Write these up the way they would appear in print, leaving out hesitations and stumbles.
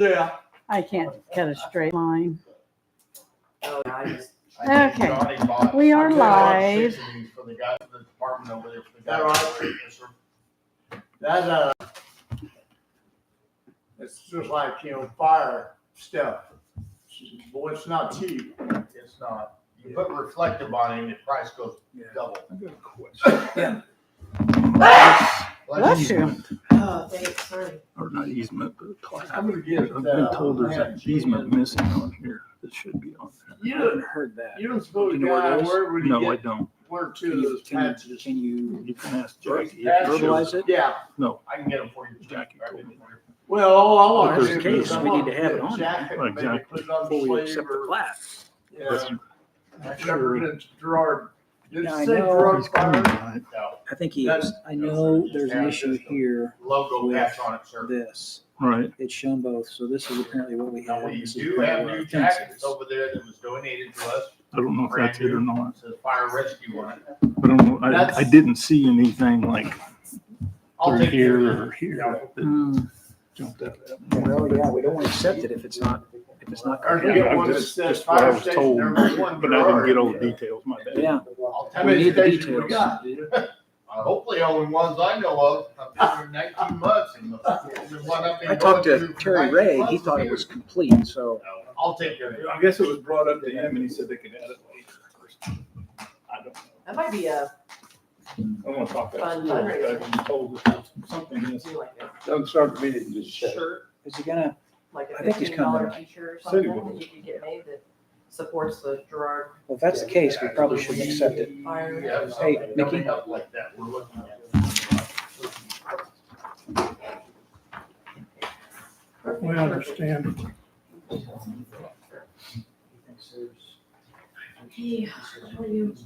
Yeah. I can't cut a straight line. Oh, I just. Okay. Johnny bought- We are I bought live. 6 of these for the guy for the department over there. For the guy That right? Yes, sir. That, it's just like, fire stuff. Boy, it's not cheap. It's not. You put reflective on it and the price goes double. I got a question. Bless you. Oh, thanks, sorry. Or not easement, but class. I'm gonna get I've been told there's an easement missing on here that should be on there. You I haven't don't, heard that. you don't suppose Do a you know where guy, it is? where would he No, I get don't. one or two of those patches? Can you ask Jackie? Patches. Verbalize it? Yeah. No, I can get them for you. Jackie I told can me. get them for you. Well, all I want Because to in do case is we need to have it on there. jacket, Well, maybe exactly. put it on Before we sleeve accept the or- class. Yeah. Sure. Representative Girard. Did Yeah, it I say know. Girard He's coming Fire? tonight. No, I think he That's- is. I know there's an issue here logo with patch on it, sir. this. Right. It's shown both, so this is apparently what we Now, have. we This is do part of have our new fences. jackets over there that was donated to us. I don't know if that's it or not. It says fire rescue on it. I don't know. I That's- didn't see anything like I'll through take care here of or here that Hmm. jumped out at me. Well, yeah, we don't want to accept it if it's not. Or Yeah, get I'm one that just says what I fire was station, told, there's one but I didn't get all the Girard. details, my bad. Yeah, I'll How take many we need the stations we details. got? hopefully only ones I know of. I've been here 19 months. And the one I've been I talked going to through for Terry 19 Ray. He months thought it here. was complete, so. I'll take care of it. I guess it was brought up to him and he said they could add it later. I don't know. That might be a I don't want to talk that. Fun through, but fundraiser. I've been told that something is. do like a Don't start the meeting, just shut it. shirt, Is he gonna, like a I think he's $15 coming. t-shirt or Said he something would. that you could get made that supports the Girard well, if that's the case, we probably shouldn't accept it. fire. Yeah, Hey, something Mickey. coming up like that we're looking at. We understand. Hey, how are you?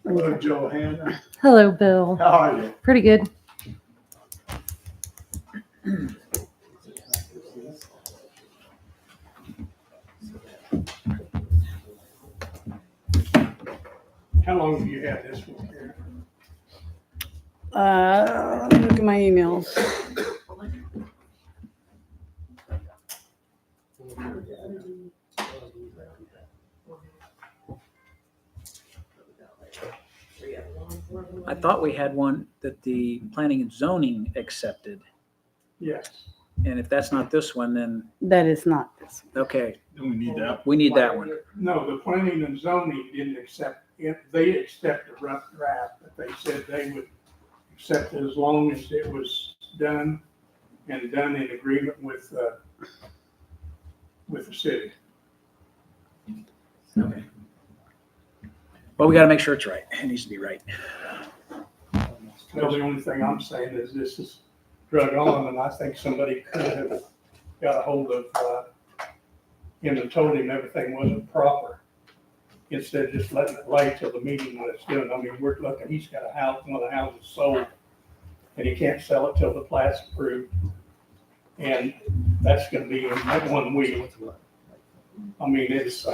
Hello, Johanna. Hello, Bill. How are you? Pretty good. How long have you had this one here? Let me look at my emails. I thought we had one that the planning and zoning accepted. Yes. And if that's not this one, then, That is not this. okay, We need that. we need that one. No, the planning and zoning didn't accept it. They accept a rough draft, but they said they would accept it as long as it was done and done in agreement with the city. Okay. But we gotta make sure it's right. It needs to be right. Well, the only thing I'm saying is this is drug on, and I think somebody could have got a hold of him and told him everything wasn't proper, instead of just letting it lay till the meeting when it's done. I mean, we're looking, he's got a house, one of the houses sold, and he can't sell it till the plat's approved. And that's gonna be in that 1 week. I mean, it's,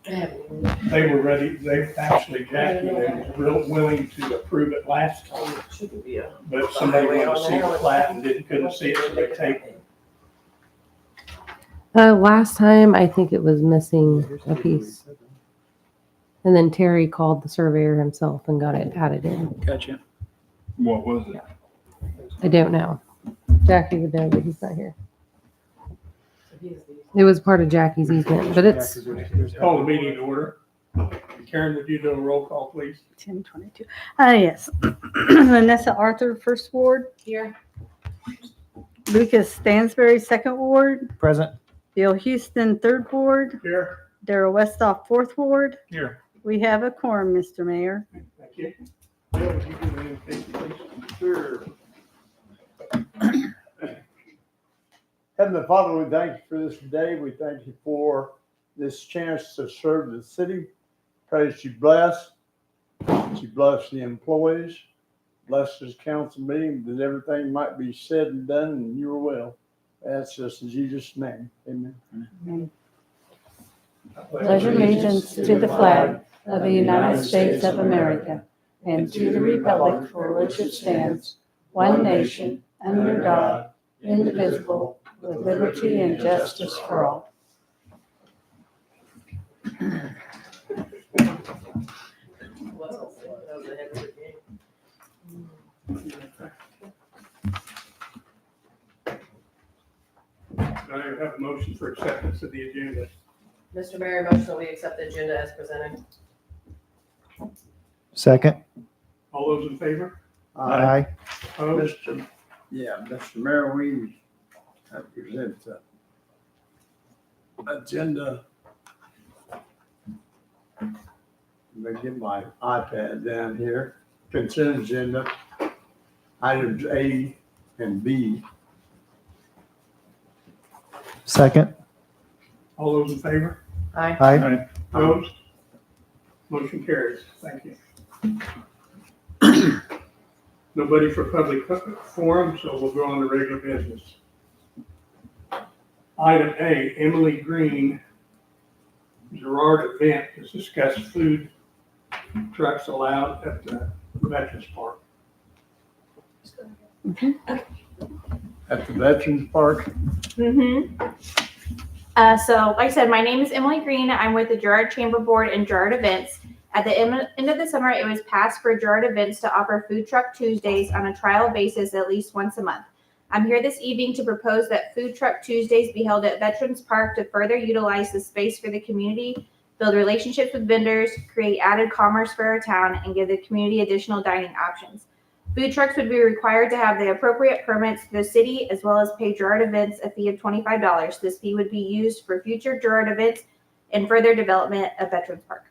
they were ready, they actually, Jackie, they were real willing to approve it last time, Should be a. but somebody wanted to see the plat and couldn't see it, so they tabled it. Last time, I think it was missing a piece. And then Terry called the surveyor himself and got it added in. Gotcha. What was it? I don't know. Jackie would know, but he's not here. It was part of Jackie's easement, but it's, Call the meeting to order. Karen, would you do a roll call, please? 10:22. Yes. Vanessa Arthur, First Ward. Here. Lucas Stansberry, Second Ward. Present. Bill Houston, Third Ward. Here. Darrell Westhoff, Fourth Ward. Here. We have a quorum, Mr. Mayor. Thank you. Bill, would you do the invitation, please? Sure. Heavenly Father, we thank you for this day. We thank you for this chance to serve the city. Pray that you bless the employees, bless this council meeting, that everything might be said and done in your will. That's just in Jesus' name. Amen. Pledge allegiance to the flag of the United States of America and to the republic for which it stands, one nation, under God, indivisible, with liberty and justice for all. I have a motion for acceptance of the agenda. Mr. Mayor, motion that we accept the agenda as presented. Second. All those in favor? Aye. Opposed? Mr. Mayor, we have present the agenda. Let me get my iPad down here. Consent agenda, items A and B. Second. All those in favor? Aye. Aye. Opposed? Motion carries. Thank you. Nobody for public forum, so we'll go on to regular business. Item A, Emily Green, Girard event to discuss food trucks allowed at the Veterans Park. At the Veterans Park. So like I said, my name is Emily Green. I'm with the Girard Chamber Board and Girard Events. At the end of the summer, it was passed for Girard Events to offer Food Truck Tuesdays on a trial basis at least once a month. I'm here this evening to propose that Food Truck Tuesdays be held at Veterans Park to further utilize the space for the community, build relationships with vendors, create added commerce for our town, and give the community additional dining options. Food trucks would be required to have the appropriate permits to the city, as well as pay Girard Events a fee of $25. This fee would be used for future Girard events and further development of Veterans Park.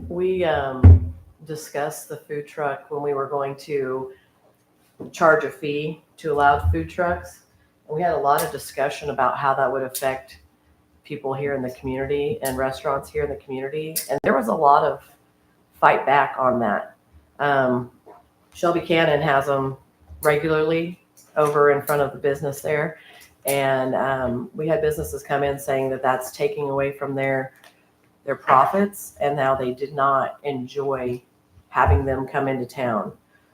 We discussed the food truck when we were going to charge a fee to allow food trucks. And we had a lot of discussion about how that would affect people here in the community and restaurants here in the community. And there was a lot of fight back on that. Shelby Cannon has them regularly over in front of the business there. And we had businesses come in saying that that's taking away from their profits, and now they did not enjoy having them come into town.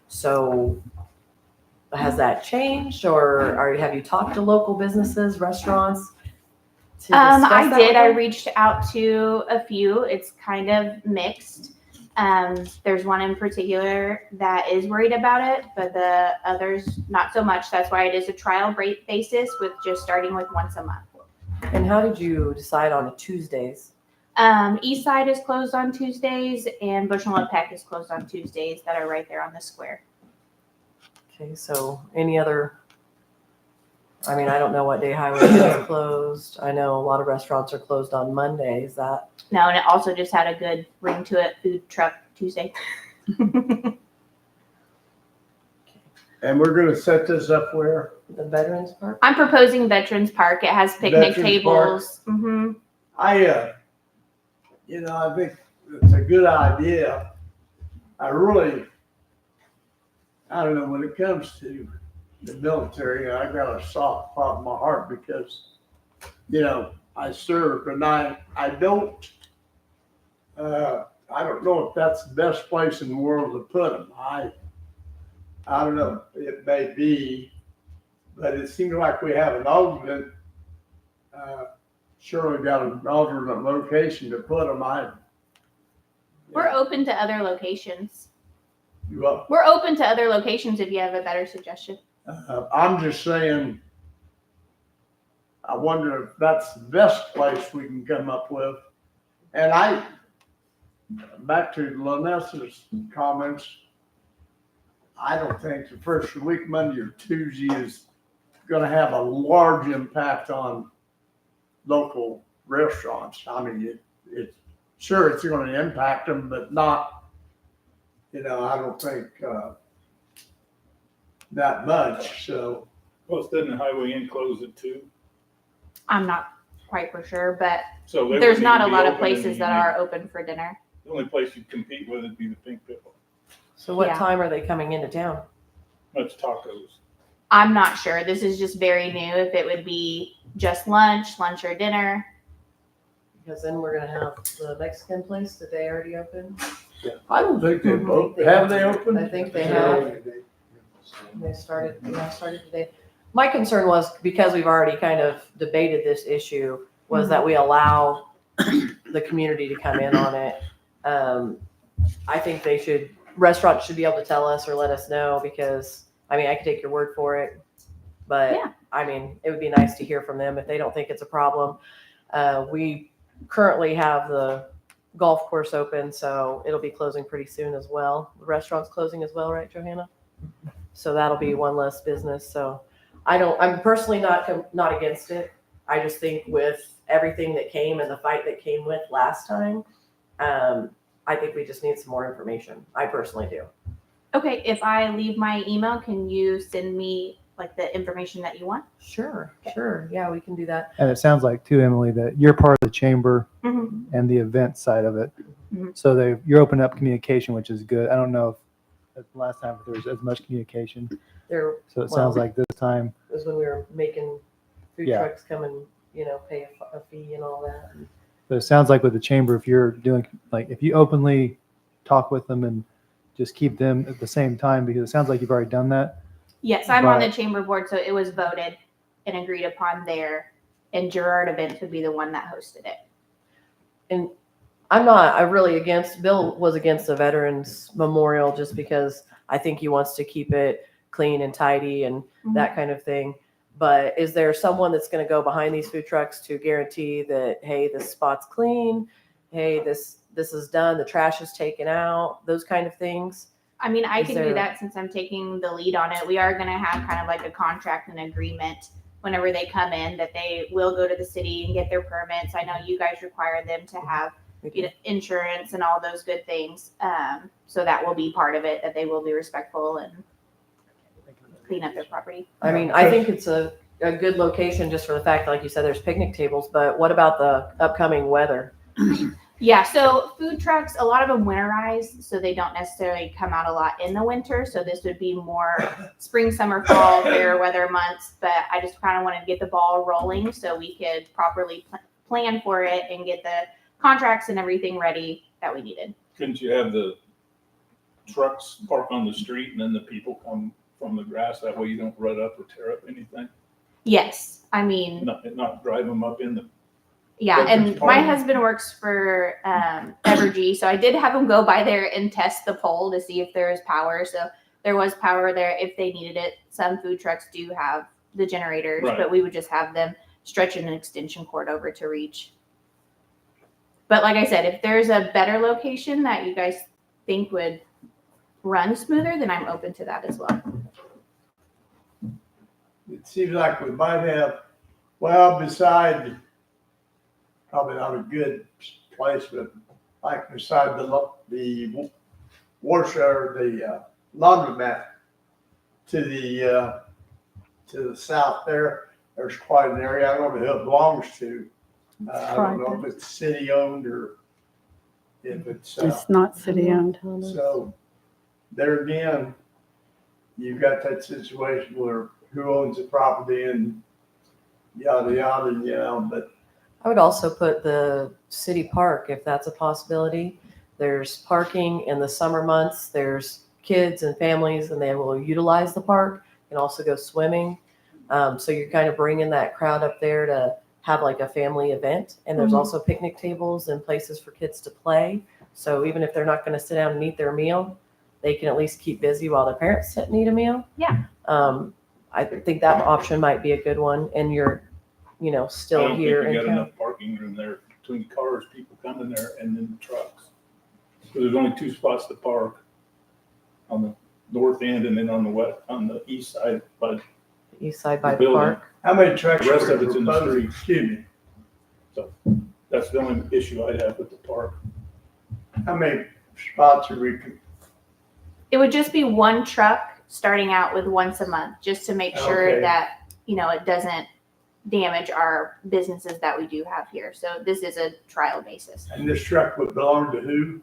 So has that changed, or have you talked to local businesses, restaurants? I did. I reached out to a few. It's kind of mixed. There's one in particular that is worried about it, but the others not so much. That's why it is a trial rate basis with just starting with once a month. And how did you decide on Tuesdays? East Side is closed on Tuesdays, and Bushnell and Peck is closed on Tuesdays that are right there on the square. Okay, so any other I mean, I don't know what day highway is closed. I know a lot of restaurants are closed on Mondays. That No, and it also just had a good ring to it, Food Truck Tuesday. And we're gonna set this up where? the Veterans Park. I'm proposing Veterans Park. It has picnic Veterans Park. tables. Mm-hmm. I think it's a good idea. I don't know, when it comes to the military, I got a soft spot in my heart because, I served and I don't know if that's the best place in the world to put them. I don't know, it may be, but it seems like we have an alternate, surely got an alternate location to put them. We're open to other locations. Well, We're open to other locations if you have a better suggestion. I'm just saying, I wonder if that's the best place we can come up with. And back to Lanessa's comments, I don't think the first week, Monday or Tuesday, is gonna have a large impact on local restaurants. I mean, it's sure it's gonna impact them, but not, I don't think, that much, so. Plus, doesn't the highway end close at 2? I'm not quite for sure, but So they there's wouldn't not a even be lot of open in places the that evening. are open for dinner. The only place you'd compete with would be the Pink Pickle. So what Yeah. time are they coming into town? Much tacos. I'm not sure. This is just very new. If it would be just lunch or dinner. Because then we're gonna have the Mexican place. Did they already open? I don't think they've opened. Have they opened? I think they have. They started today. My concern was, because we've already kind of debated this issue, was that we allow the community to come in on it. I think restaurants should be able to tell us or let us know, because, I mean, I could take your word for it. But, Yeah. I mean, it would be nice to hear from them if they don't think it's a problem. We currently have the golf course open, so it'll be closing pretty soon as well. The restaurant's closing as well, right, Johanna? So that'll be one less business. So I'm personally not against it. I just think with everything that came and the fight that came with last time, I think we just need some more information. I personally do. Okay, if I leave my email, can you send me like the information that you want? Sure. Yeah, we can do that. And it sounds like too, Emily, that you're part of the chamber Mm-hmm. and the event side of it. Mhm. So you're opening up communication, which is good. I don't know if last time there was as much communication. There So it sounds Well- like this time, was when we were making food Yeah. trucks come and, pay a fee and all that. but it sounds like with the chamber, if you're doing, like, if you openly talk with them and just keep them at the same time, because it sounds like you've already done that. Yes, I'm on the But- chamber board, so it was voted and agreed upon there. And Girard Events would be the one that hosted it. And I'm really against, Bill was against the Veterans Memorial just because I think he wants to keep it clean and tidy and that kind of thing. But is there someone that's going to go behind these food trucks to guarantee that, hey, this spot's clean, hey, this is done, the trash is taken out, those kind of things? I mean, I Is can there- do that since I'm taking the lead on it. We are going to have kind of like a contract and agreement whenever they come in that they will go to the city and get their permits. I know you guys require them to have insurance and all those good things. So that will be part of it, that they will be respectful and clean up their property. I mean, I think it's a good location just for the fact, like you said, there's picnic tables, but what about the upcoming weather? Yeah, so food trucks, a lot of them winterize, so they don't necessarily come out a lot in the winter. So this would be more spring, summer, fall, fair weather months. But I just kind of wanted to get the ball rolling so we could properly plan for it and get the contracts and everything ready that we needed. Couldn't you have the trucks park on the street and then the people come from the grass? That way you don't rut up or tear up anything. Yes, I mean, Not drive them up in the. yeah, Veterans and my Park. husband works for Evergy, so I did have him go by there and test the pole to see if there is power. So there was power there if they needed it. Some food trucks do have the generators, Right. but we would just have them stretch an extension cord over to reach. But like I said, if there's a better location that you guys think would run smoother, then I'm open to that as well. it seems like we might have, well, beside, probably not a good place, but like beside the washer, the laundromat to the south there, there's quite an area. I don't know who it belongs to. I don't know if it's city owned or if it's, It's not city owned. so there again, you've got that situation where who owns the property and yada, yada, you know, but I would also put the city park, if that's a possibility. There's parking in the summer months. There's kids and families, and they will utilize the park and also go swimming. So you're kind of bringing that crowd up there to have like a family event. And there's also picnic tables and places for kids to play. So even if they're not going to sit down and eat their meal, they can at least keep busy while their parents sit and eat a meal. Yeah. I think that option might be a good one. And you're, you know, I still don't think here you in got town. enough parking room there between cars, people coming there and then the trucks. So there's only 2 spots to park on the north end and then on the east side, but East side by the building. park. how many trucks? The rest are of it's in the proposed? street. Excuse me, that's the only issue I'd have with the park. how many spots are we? It would just be one truck starting out with once a month, just to make sure Okay. that, you know, it doesn't damage our businesses that we do have here. So this is a trial basis. And this truck would belong to who?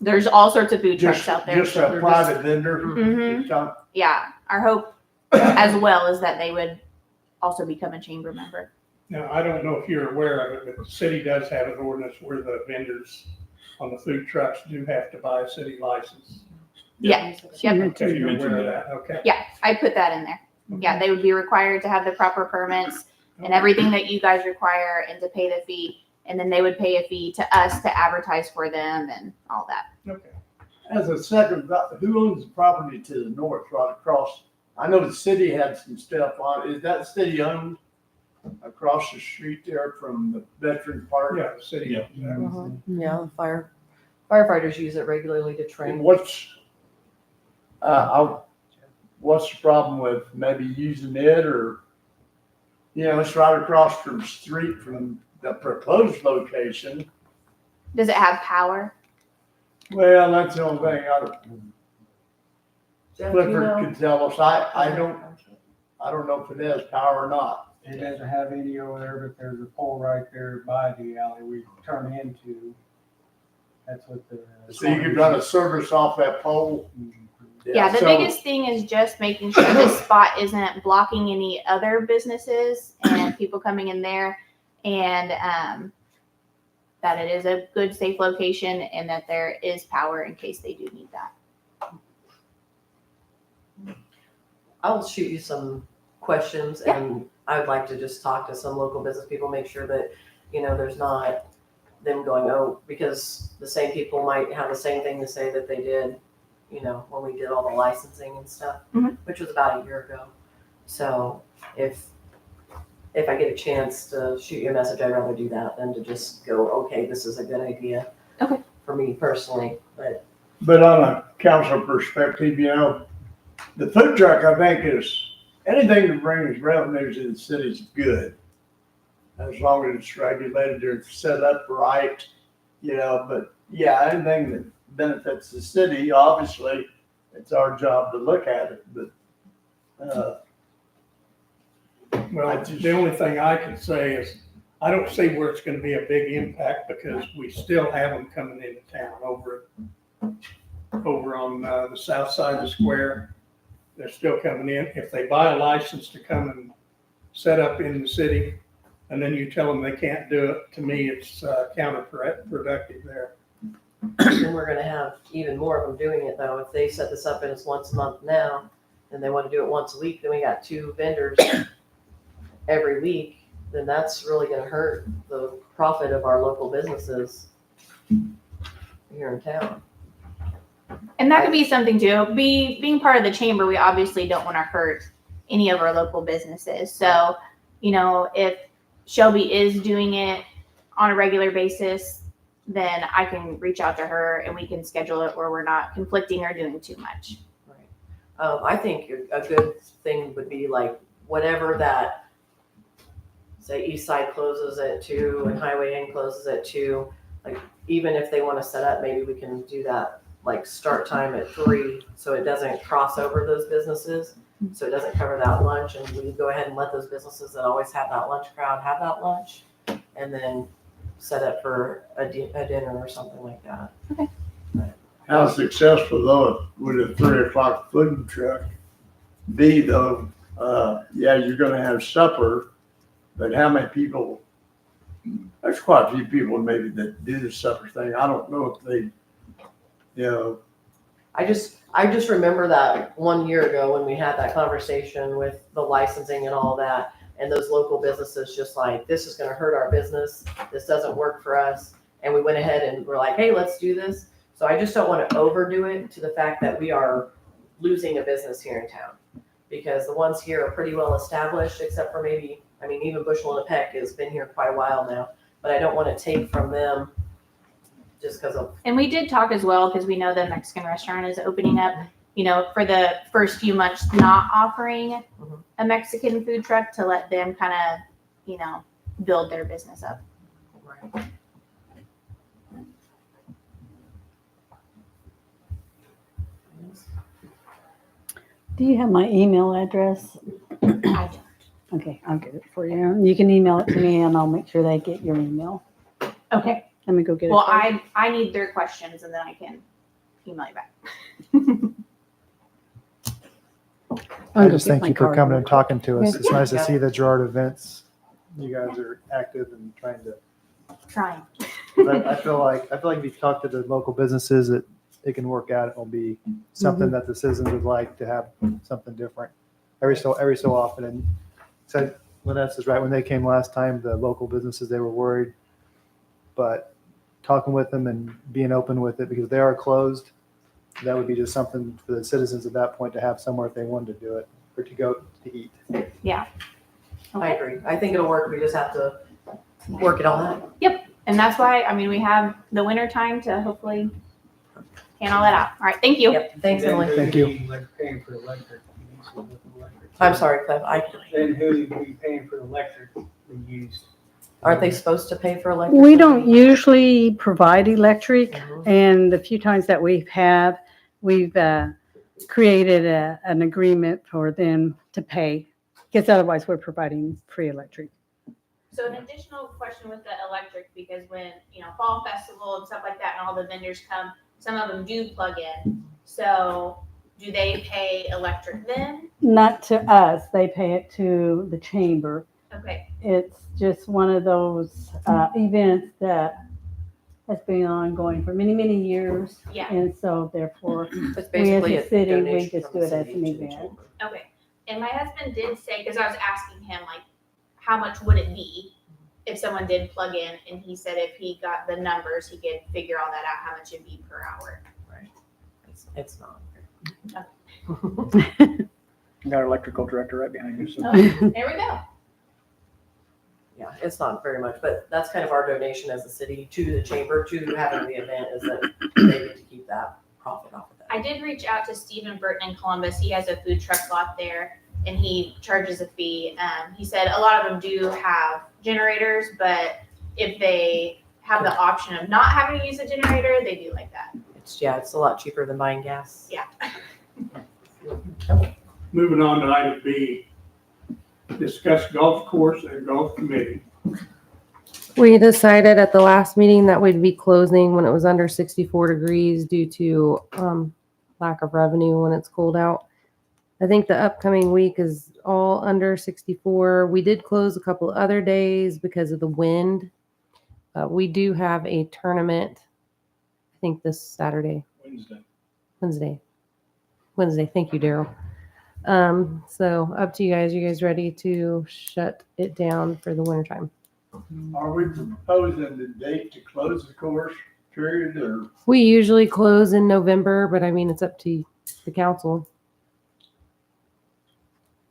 There's all sorts of food trucks Just, out there. just a private vendor? Mhm. Some- Yeah, our hope as well is that they would also become a chamber member. Now, I don't know if you're aware of it, but the city does have an ordinance where the vendors on the food trucks do have to buy a city license. Yeah, yep. Okay, you're mentioned aware of that, okay. Yeah, I put that in there. Yeah, they would be required to have the proper permits and everything that you guys require and to pay the fee. And then they would pay a fee to us to advertise for them and all that. Okay. As a second, who owns the property to the north, right across? I know the city had some stuff on, is that city owned? Across the street there from the Veteran Park? Yeah, the city. Yeah. Yeah, firefighters use it regularly to And train. what's the problem with maybe using it or, you know, it's right across from the street from the proposed location. Does it have power? Well, that's the only thing Jeff, do you Clifford know? could tell us. I don't know if it has power or not. It doesn't have any over there, but there's a pole right there by the alley we turn into. That's what the. So you could run a service off that pole. Yeah, the so- biggest thing is just making sure this spot isn't blocking any other businesses and people coming in there, and that it is a good, safe location and that there is power in case they do need that. I'll shoot you some questions and I would like to just talk to some local business people, make sure that, you know, there's not them going, oh, because the same people might have the same thing to say that they did, you know, when we did all the licensing and stuff, which was about a year ago. So if I get a chance to shoot you a message, I'd rather do that than to just go, okay, this is a good idea. Okay. For me personally, But on a council perspective, you know, the food truck, I think, is anything that brings revenues to the city is good. As long as it's regulated or set up right, you know, but yeah, anything that benefits the city, obviously, it's our job to look at it, but, Well, the only thing I can say is, I don't see where it's gonna be a big impact because we still have them coming into town over on the south side of the square. They're still coming in. If they buy a license to come and set up in the city, and then you tell them they can't do it, to me, it's counterproductive there. then we're gonna have even more of them doing it though. If they set this up and it's once a month now, and they wanna do it once a week, then we got 2 vendors every week, then that's really gonna hurt the profit of our local businesses here in town. And that could be something too. Being part of the chamber, we obviously don't want to hurt any of our local businesses. So, you know, if Shelby is doing it on a regular basis, then I can reach out to her and we can schedule it where we're not conflicting or doing too much. I think a good thing would be like whatever that, say East Side closes at 2 and Highway N closes at 2. Like even if they want to set up, maybe we can do that like start time at 3, so it doesn't cross over those businesses. So it doesn't cover that lunch, and we go ahead and let those businesses that always have that lunch crowd have that lunch, and then set up for a dinner or something like that. How successful though would a 3 o'clock food truck be though? Yeah, you're gonna have supper, but how many people? There's quite a few people maybe that do the supper thing. I don't know if they, you know, I just remember that 1 year ago when we had that conversation with the licensing and all that, and those local businesses just like, this is gonna hurt our business, this doesn't work for us, and we went ahead and we're like, hey, let's do this. So I just don't want to overdo it to the fact that we are losing a business here in town, because the ones here are pretty well established, except for maybe, I mean, even Bushel and a Peck has been here quite a while now, but I don't want to take from them just because of. And we did talk as well, because we know the Mexican restaurant is opening up, you know, for the first few months, not offering a Mexican food truck to let them kind of, you know, build their business up. Right. Do you have my email address? I don't. Okay, I'll get it for you. You can email it to me and I'll make sure they get your email. Okay. Let me go get it. Well, for you. I need their questions and then I can email you back. I'll I go just get thank my you for card. coming and talking to us. It's nice to Yeah. see the Girard events. You guys are active and trying to. Trying. I feel like if you talk to the local businesses, it can work out. It'll be something that the citizens would like to have something different every so often. And so Lynette is right. When they came last time, the local businesses, they were worried, but talking with them and being open with it, because they are closed, that would be just something for the citizens at that point to have somewhere if they wanted to do it or to go to eat. Yeah. I agree. I think it'll work. We just have to work it all out. Yep. And that's why, I mean, we have the winter time to hopefully pan all that out. All right. Thank you. Yep. Thanks, Then Emily. who Thank do you. be paying for electric? I'm sorry, Cliff. Then who would be paying for electric we used? Aren't they supposed to pay for electric? We don't usually provide electric, and the few times that we've created an agreement for them to pay, because otherwise we're providing free electric. So an additional question with the electric, because when, you know, fall festival and stuff like that and all the vendors come, some of them do plug in. So do they pay electric then? Not to us, they pay it to the chamber. Okay. It's just one of those events that has been ongoing for many, many years. Yeah. And so therefore, It's we as basically a a city, we donation just from do the it as city an to the event. chamber. Okay. And my husband did say, because I was asking him, like, how much would it be if someone did plug in? And he said if he got the numbers, he could figure all that out, how much it'd be per hour. Right. It's not. You got our electrical director right behind you. So. There we go. Yeah, it's not very much, but that's kind of our donation as a city to the chamber, to having the event, is that they get to keep that profit off of that. I did reach out to Stephen Burton in Columbus. He has a food truck lot there and he charges a fee. He said a lot of them do have generators, but if they have the option of not having to use a generator, they do like that. It's a lot cheaper than buying gas. Yeah. Moving on to item B, discuss golf course and golf committee. We decided at the last meeting that we'd be closing when it was under 64 degrees due to lack of revenue when it's cold out. I think the upcoming week is all under 64. We did close a couple other days because of the wind. We do have a tournament, I think this Saturday. Wednesday. Thank you, Daryl. So up to you guys. You guys ready to shut it down for the winter time? Are we proposing the date to close the course period, or? We usually close in November, but I mean, it's up to the council.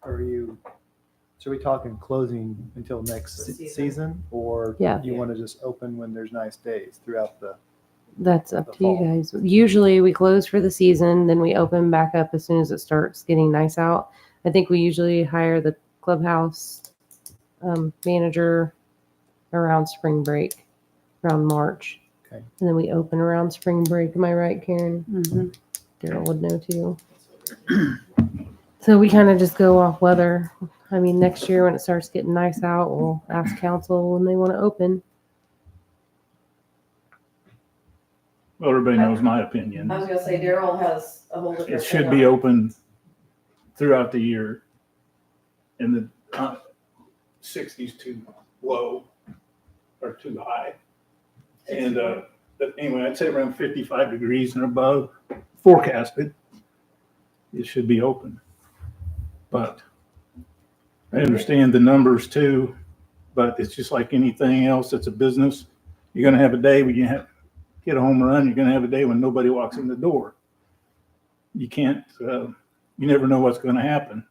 So are we talking closing until next season, or Yeah. you want to just open when there's nice days throughout the? That's up to you guys. Usually we close for the season, then we open back up as soon as it starts getting nice out. I think we usually hire the clubhouse manager around spring break, around March. Okay. And then we open around spring break. Am I right, Karen? Mhm. Daryl would know too. So we kind of just go off weather. I mean, next year when it starts getting nice out, we'll ask council when they want to open. Well, everybody knows my opinion. I was gonna say Daryl has a whole different. It should be open throughout the year. And the 60's too low or too high. And but anyway, I'd say around 55 degrees and above forecasted, it should be open. But I understand the numbers too, but it's just like anything else. It's a business. You're going to have a day when you hit a home run. You're going to have a day when nobody walks in the door. You can't, you never know what's going to happen.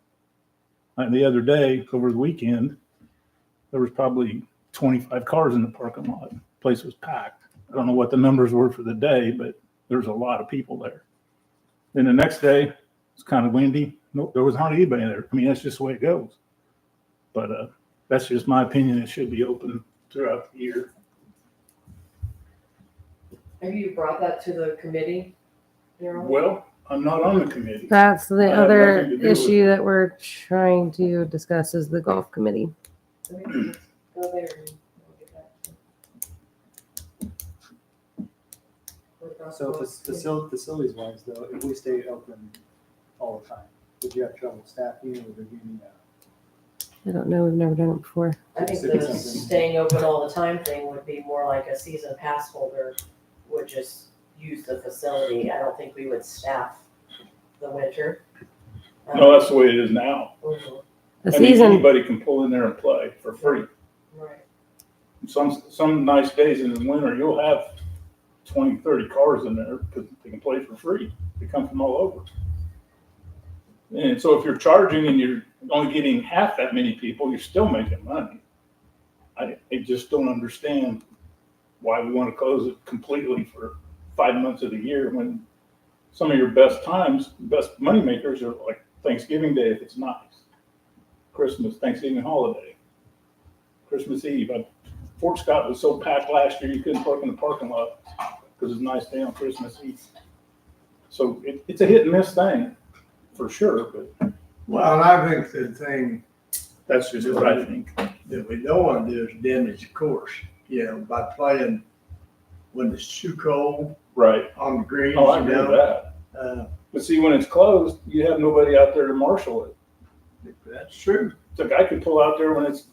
Like the other day, over the weekend, there was probably 25 cars in the parking lot. The place was packed. I don't know what the numbers were for the day, but there's a lot of people there. Then the next day, it's kind of windy. No, there was hardly anybody there. I mean, that's just the way it goes. But that's just my opinion. It should be open throughout the year. Have you brought that to the committee, Daryl? Well, I'm not on the committee. That's the I have other nothing to do with issue that we're trying to discuss is the golf committee. So we can just go there and we'll get back to it. So facilities wise though, if we stay open all the time, would you have trouble staffing or would there be any? I don't know. We've never done it before. I think the staying open all the time thing would be more like a season pass holder would just use the facility. I don't think we would staff the winter. No, that's the way it is now. Mhm. The I mean, season, anybody can pull in there and play for free. Right. Some nice days in the winter, you'll have 20, 30 cars in there because they can play for free. They come from all over. And so if you're charging and you're only getting half that many people, you're still making money. I just don't understand why we want to close it completely for 5 months of the year when some of your best times, best money makers are like Thanksgiving Day if it's nice, Christmas, Thanksgiving holiday, Christmas Eve. Fort Scott was so packed last year you couldn't park in the parking lot because it's a nice day on Christmas Eve. So it's a hit and miss thing for sure, but Well, and I think the thing that's just what I think. that we don't want to do is damage the course, by playing when it's too cold Right. on the greens. Oh, I agree with that. But see, when it's closed, you have nobody out there to marshal it. That's true. It's like I could pull out there when it's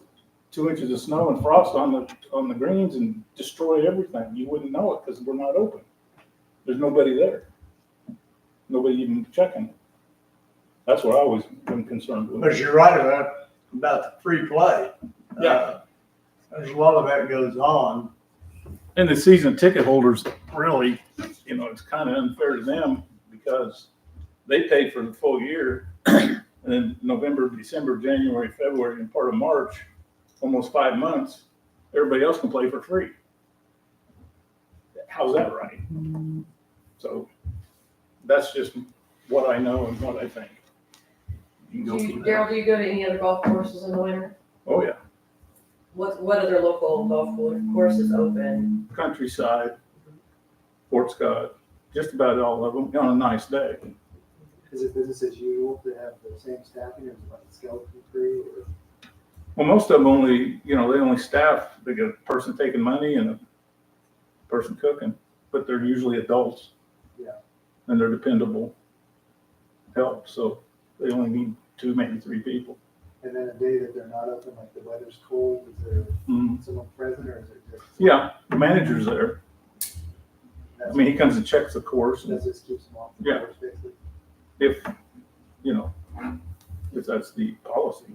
2 inches of snow and frost on the greens and destroy everything. You wouldn't know it because we're not open. There's nobody there. Nobody even checking it. That's what I always been concerned with. But you're right about the free play. Yeah. There's a lot of that goes on. And the season ticket holders really, it's kind of unfair to them because they pay for the full year. And then November, December, January, February, and part of March, almost 5 months, everybody else can play for free. How's that right? So that's just what I know and what I think. You can go from there. Daryl, do you go to any other golf courses in the winter? Oh, yeah. What other local golf courses open? Countryside, Fort Scott, just about all of them on a nice day. Is it business as usual to have the same staffing or is it like a skeleton crew or? Well, most of them only, they only staff, they get a person taking money and a person cooking, but they're usually adults. Yeah. And they're dependable help, so they only need 2, maybe 3 people. And then a day that they're not open, like the weather's cold, is there Mhm. someone present or is it just? Yeah, the manager's there. I mean, he comes and checks the course and That just keeps them off the Yeah. course, basically. if that's the policy,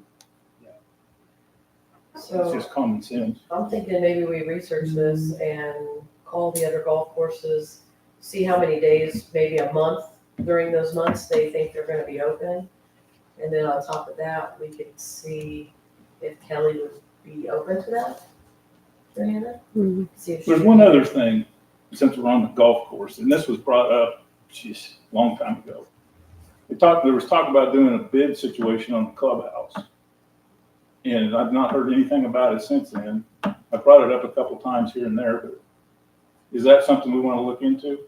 it's So just common sense. I'm thinking maybe we research this and call the other golf courses, see how many days, maybe a month during those months they think they're gonna be open. And then on top of that, we could see if Kelly would be open to that. Diana? Mhm. See if There's she- one other thing. since we're on the golf course, and this was brought up, geez, a long time ago. There was talk about doing a bid situation on the clubhouse. And I've not heard anything about it since then. I brought it up a couple times here and there, but is that something we want to look into?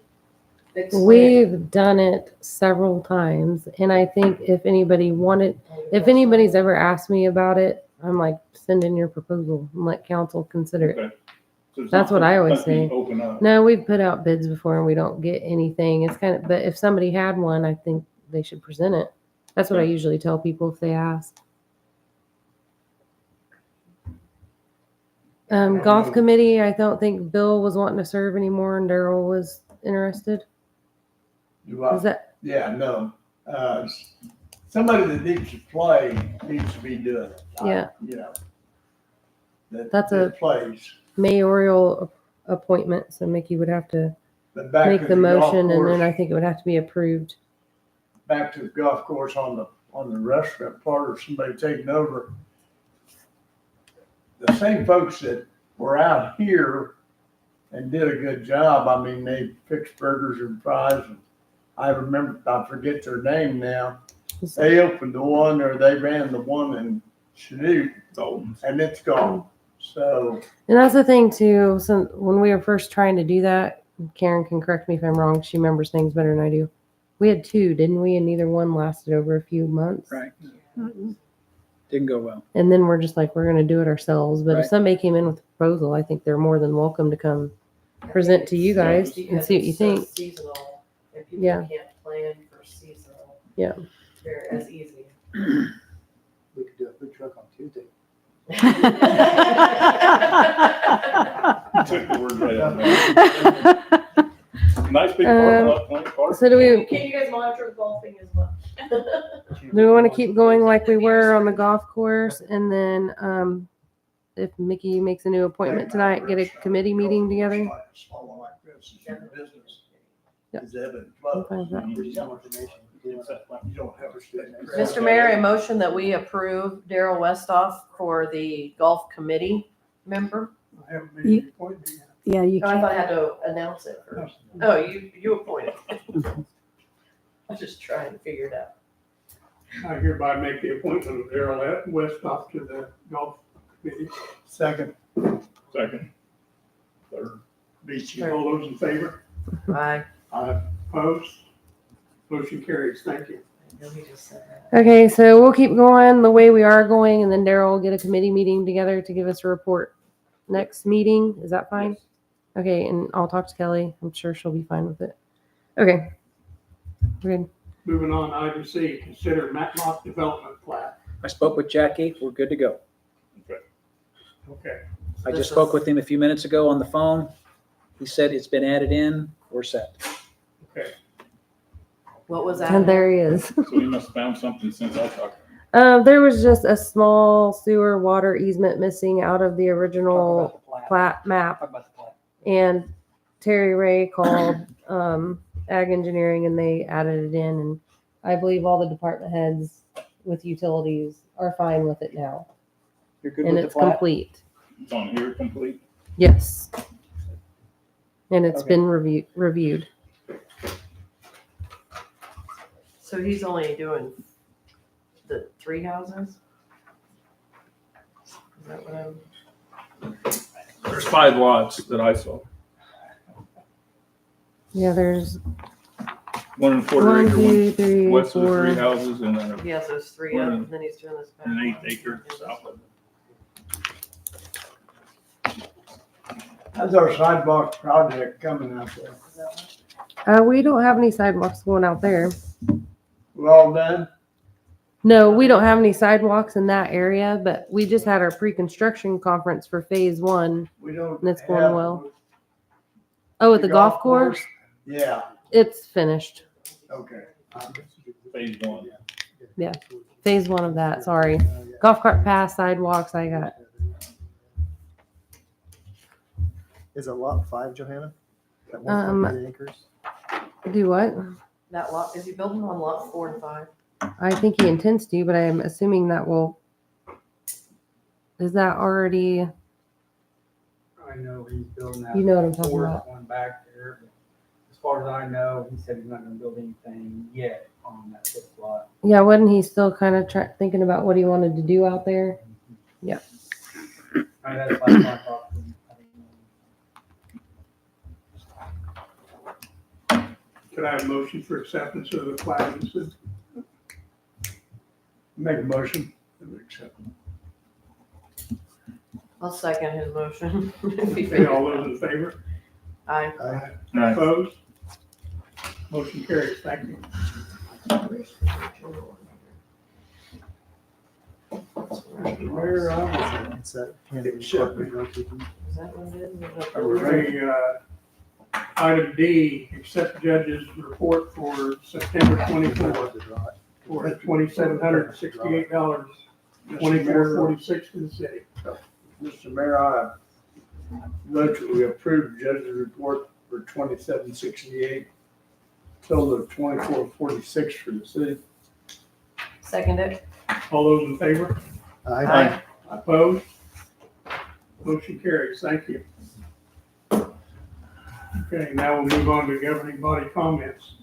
We've done it several times, and I think if anybody's ever asked me about it, I'm like, send in your proposal and let council consider it. Okay. So it's That's not what I always something say. Open up. No, we've put out bids before and we don't get anything. It's kind of, but if somebody had one, I think they should present it. That's what I usually tell people if they ask. Golf committee, I don't think Bill was wanting to serve anymore and Daryl was interested. Is that, Yeah, no. Somebody that needs to play needs to be doing it. Yeah. You know. That's a- that plays. mayoral appointment, so Mickey would have to But back make to the golf motion and then course- I think it would have to be approved. Back to the golf course on the restaurant part or somebody taking over. The same folks that were out here and did a good job. I mean, they fixed burgers and fries. And I forget their name now. They opened the one or they ran the one in Chanute and it's gone. So, And that's the thing too, so when we were first trying to do that, Karen can correct me if I'm wrong, she remembers things better than I do. We had two, didn't we? And neither one lasted over a few months. Right. Didn't go well. And then we're just like, we're going to do it ourselves. But if Right. somebody came in with a proposal, I think they're more than welcome to come present to you guys and see what you think. Seasonal, and people Yeah. can't plan for seasonal. Yeah. They're as easy. We could do a food truck on Tuesday. You took the word right out of my mouth. Nice big parking lot, plenty of parking. So do we, Can you guys monitor the golfing as well? do we want to keep going like we were on the golf course? And then, if Mickey makes a new appointment tonight, get a committee meeting together? Small one like this is your business. Yep. Is ebb and I'm flow. fine with that. You don't have to stay. Mr. Mayor, I motion that we approve Daryl Westoff for the golf committee member. I haven't made any appointment yet. Yeah, you Oh, I can. thought I had to announce it first. Oh, you appointed. I'm just trying to figure it out. I hereby make the appointment of Darrell Westhoff to the golf committee. Second, Second. Third. beat you. All those in favor? Bye. Opposed? Motion carries. Thank you. I know he just said that. Okay, so we'll keep going the way we are going, and then Daryl will get a committee meeting together to give us a report next meeting. Is that fine? Okay, and I'll talk to Kelly. I'm sure she'll be fine with it. Okay. We're good. Moving on, item C, consider Matlock development plat. I spoke with Jackie. We're good to go. Okay. I This just spoke is- with him a few minutes ago on the phone. He said it's been added in. We're set. Okay. What was that? And there he is. So we must have found something since I talked. There was just a small sewer water easement missing out of the original plat map. Talk about the plat. And Terry Ray called Ag Engineering and they added it in. And I believe all the department heads with utilities are fine with it now. You're good And with the it's plat? complete. It's on here complete. Yes. And it's Okay. been reviewed. So he's only doing the 3 houses? Is that what I'm? There's 5 lots that I saw. Yeah, there's 1 1/4 1, acre, 2, one 3, west of the 3 4. houses, and then He has those 3 up, and then he's doing this back. an 1/8 acre south of it. How's our sidewalk project coming out there? We don't have any sidewalks going out there. We all done? No, we don't have any sidewalks in that area, but we just had our pre-construction conference for phase 1. We don't. And it's going have- well. Oh, at the golf course? Yeah, It's finished. okay. Phase 1. Phase 1 of that, sorry. Golf cart path, sidewalks, I got. Is it lot 5, Johanna? That Um, 1.3 acres? Do what? That lot, is he building on lot 4 and 5? I think he intends to, but I'm assuming that will, is that already, I know he's building that. You know what I'm talking fourth about. one back there. But as far as I know, he said he's not gonna build anything yet on that fifth lot. Yeah, wasn't he still kind of thinking about what he wanted to do out there? I mean, that's like my thought. I don't know. Could I have a motion for acceptance of the plat? Make a motion. Accept. I'll second his motion. Okay, all those in favor? Aye. Aye. Opposed? Motion carries. Thank you. Where, it's that, Is that what it is? Okay, item D, accept judge's report for September 24th for $2,768, 24.46 to the city. Mr. Mayor, I vote that we approve the judge's report for 2768, total of 2446 for the city. Second it. All those in favor? Aye. Opposed? Motion carries. Thank you. Okay, now we'll move on to governing body comments.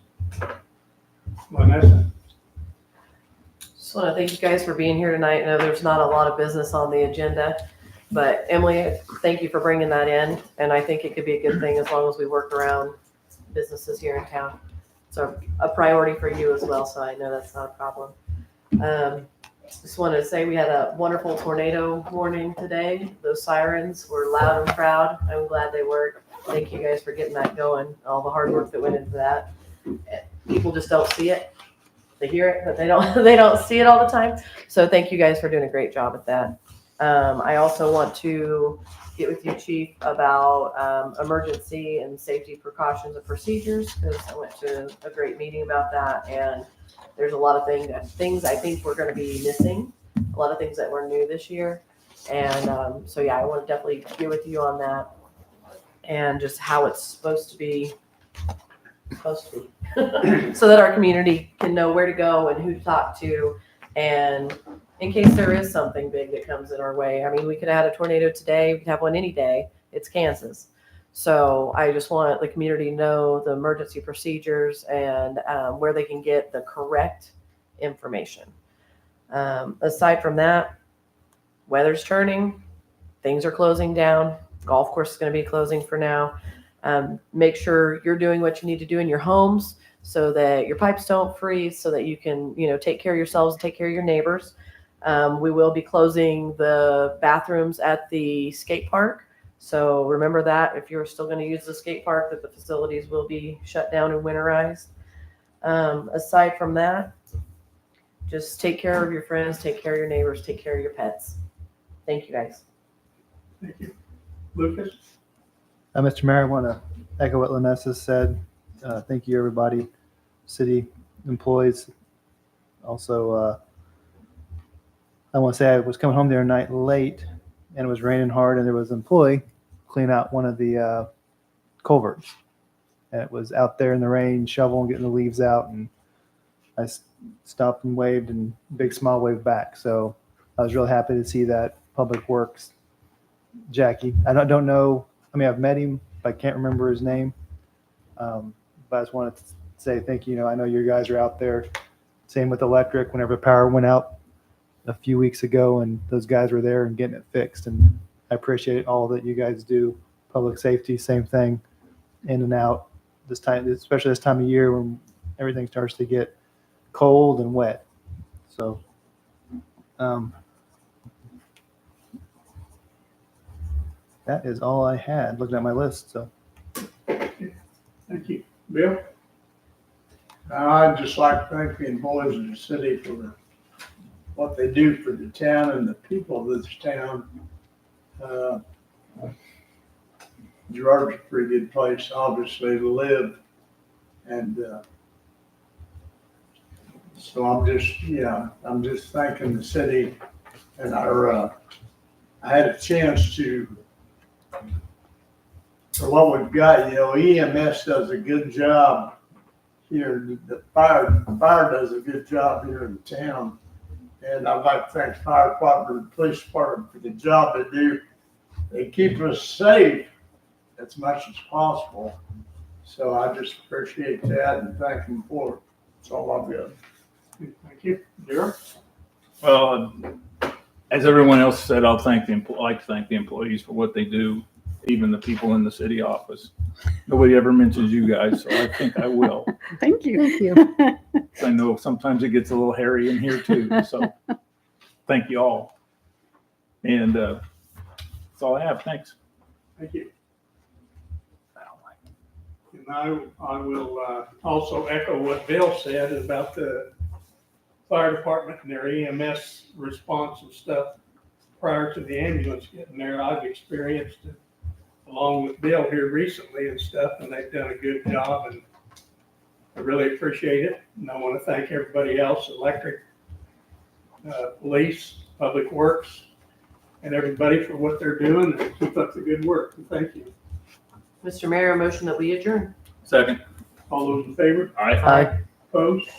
Vanessa? Just want to thank you guys for being here tonight. I know there's not a lot of business on the agenda, but Emily, thank you for bringing that in. And I think it could be a good thing as long as we work around businesses here in town. So a priority for you as well, so I know that's not a problem. Just wanted to say we had a wonderful tornado warning today. Those sirens were loud and proud. I'm glad they worked. Thank you guys for getting that going, all the hard work that went into that. People just don't see it. They hear it, but they don't see it all the time. So thank you guys for doing a great job at that. I also want to get with you, Chief, about emergency and safety precautions and procedures, because I went to a great meeting about that, and there's a lot of things I think we're going to be missing, a lot of things that were new this year. And so, yeah, I want to definitely get with you on that and just how it's supposed to be so that our community can know where to go and who to talk to. And in case there is something big that comes in our way, I mean, we could have had a tornado today. We could have one any day. It's Kansas. So I just want the community to know the emergency procedures and where they can get the correct information. Aside from that, weather's turning, things are closing down. Golf course is going to be closing for now. Make sure you're doing what you need to do in your homes so that your pipes don't freeze, so that you can, take care of yourselves, take care of your neighbors. We will be closing the bathrooms at the skate park. So remember that if you're still going to use the skate park, that the facilities will be shut down and winterized. Aside from that, just take care of your friends, take care of your neighbors, take care of your pets. Thank you, guys. Thank you. Lucas? Mr. Mayor, I want to echo what Lanessa said. Thank you, everybody, city employees. Also, I want to say I was coming home the other night late, and it was raining hard, and there was an employee cleaning out one of the culverts. And it was out there in the rain, shoveling, getting the leaves out, and I stopped and waved, and big smile waved back. So I was really happy to see that Public Works, Jackie. I don't know. I mean, I've met him, but I can't remember his name. But I just wanted to say thank you. I know you guys are out there. Same with electric. Whenever power went out a few weeks ago, and those guys were there and getting it fixed. And I appreciate all that you guys do. Public safety, same thing, in and out. This time, especially this time of year when everything starts to get cold and wet. So, that is all I had looking at my list. So, Thank you. Bill? I'd just like to thank the employees of the city for what they do for the town and the people of this town. Girard's a pretty good place, obviously, to live. And so I'm just thanking the city and I had a chance to, for what we've got, EMS does a good job here. The fire does a good job here in town. And I'd like to thank the fire department and the police department for the job they do they keep us safe as much as possible. So I just appreciate that and thank them for it. That's all I've got. Thank you. Girard? Well, as everyone else said, I'd like to thank the employees for what they do, even the people in the city office. Nobody ever mentions you guys, so I think I will. Thank you. Thank you. I know sometimes it gets a little hairy in here too, so thank you all. And that's all I have. Thanks. Thank you. And I will also echo what Bill said about the fire department and their EMS response and stuff prior to the ambulance getting there. I've experienced it along with Bill here recently and stuff, and they've done a good job, and I really appreciate it. And I want to thank everybody else, electric, police, public works, and everybody for what they're doing, and keep up the good work. And thank you. Mr. Mayor, a motion that we adjourn. Second. All those in favor? All right. Aye. Opposed?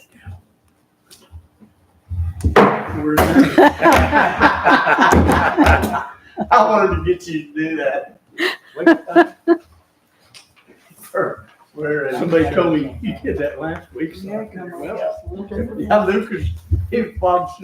We're adjourned. I wanted to get you to do that. Where Somebody told me you did that last week. So, well, Yeah, Lucas, he Bob